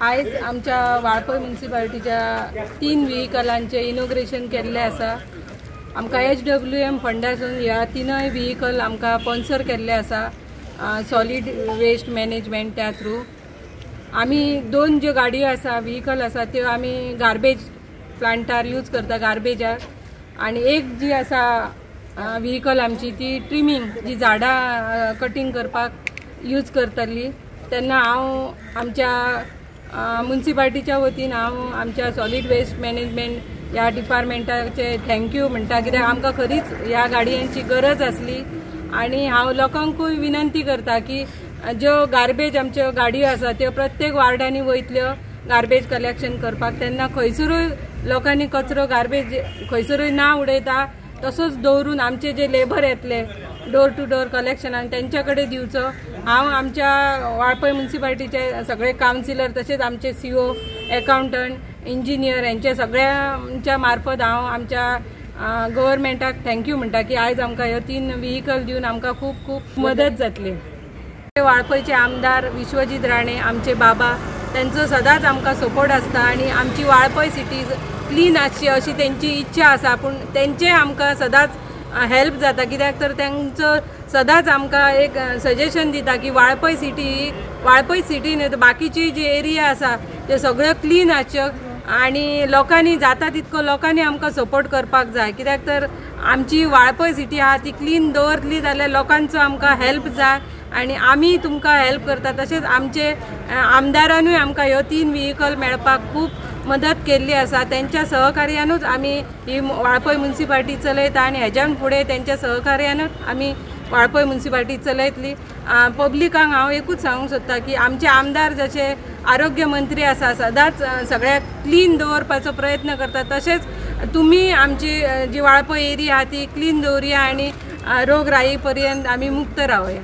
आज आमच्या वाळपय म्युनिसिपालिटीच्या 3 व्हेकलांचे इनॉग्रेशन केल्ले आसा। आमकां HWM फंडासून ह्या 3 व्हेकल आमकां स्पॉन्सर केल्ले आसा सॉलिड वेस्ट मॅनेजमेंट त्या थ्रू। आमी 2 ज्यो गाडयो आसा व्हेकल आसा त्यो आमी गार्बेज प्लांटार यूज करता गार्बेजार, आणि एक जी आसा व्हेकल आमची ती ट्रिमिंग जी झाडां कटिंग करपाक यूज करतली। तेन्ना हांव आमच्या म्युनिसिपालिटीच्या वतीन हांव आमच्या सॉलिड वेस्ट मॅनेजमेंट ह्या डिपार्टमेंटाचे थँक्यू म्हणटा, कित्याक आमकां खरीच ह्या गाडयांची गरज आसली। आणि हांव लोकांकूय विनंती करता की ज्यो गार्बेज आमच्यो गाडयो आसा त्यो प्रत्येक वार्डांनी वयतल्यो गार्बेज कलेक्शन करपाक, तेन्ना खंयसरूय लोकांनी कचरो गार्बेज खंयसरूय ना उडयता तसोच दवरून आमचे जे लेबर येतले डोर टू डोर कलेक्शनाक तेंच्या कडेन दिवचो। हांव आमच्या वाळपय म्युनिसिपालिटीचे सगळे काउन्सिलर तसेच आमचे CO, अकाउंटंट, इंजिनियर यांच्या सगळ्यांच्या मार्फत हांव आमच्या गव्हर्मेंटाक थँक्यू म्हणटा की आज आमकां ह्यो 3 व्हेकल दिवन आमकां खूप खूप मदत जातली। वाळपयचे आमदार विश्वजीत राणे आमचे बाबा, त्यांचो सदांच आमकां सपोर्ट आसता आणि आमची वाळपय सिटी क्लीन आसची अशी त्यांची इच्छा आसा, पूण तेंचे आमकां सदांच हेल्प जाता, कित्याक तर तेंचो सदांच आमकां एक सजेशन दिता की वाळपय सिटी न्हय तर बाकीची जी एरिया आसा ते सगळ्यो क्लीन आसच्यो, आणि लोकांनी जाता तितको लोकांनी आमकां सपोर्ट करपाक जाय, कित्याक तर आमची वाळपय सिटी आहा ती क्लीन दवरली जाल्यार लोकांचो आमकां हेल्प जाय आणि आमी तुमकां हेल्प करता। तशेंच आमचे आमदारानूय आमकां ह्यो 3 व्हेकल मेळपाक खूब मदत केल्ली आसा। त्यांच्या सहकार्यानूच आमी ही वाळपय म्युनिसिपालिटी चलयता आणि हेज्यान फुडें त्यांच्या सहकार्यानूच आमी वाळपय म्युनिसिपालिटी चलयतली। पब्लिकांक हांव एकूच सांगूंक सोदता की आमचे आमदार जशे आरोग्य मंत्री आसा सदांच सगळ्याक क्लीन दवरपाचो प्रयत्न करता, तशेंच तुमी आमची जी वाळपय एरिया ती क्लीन दवरया आणि रोगराई पर्यंत आमी मुक्त रावया।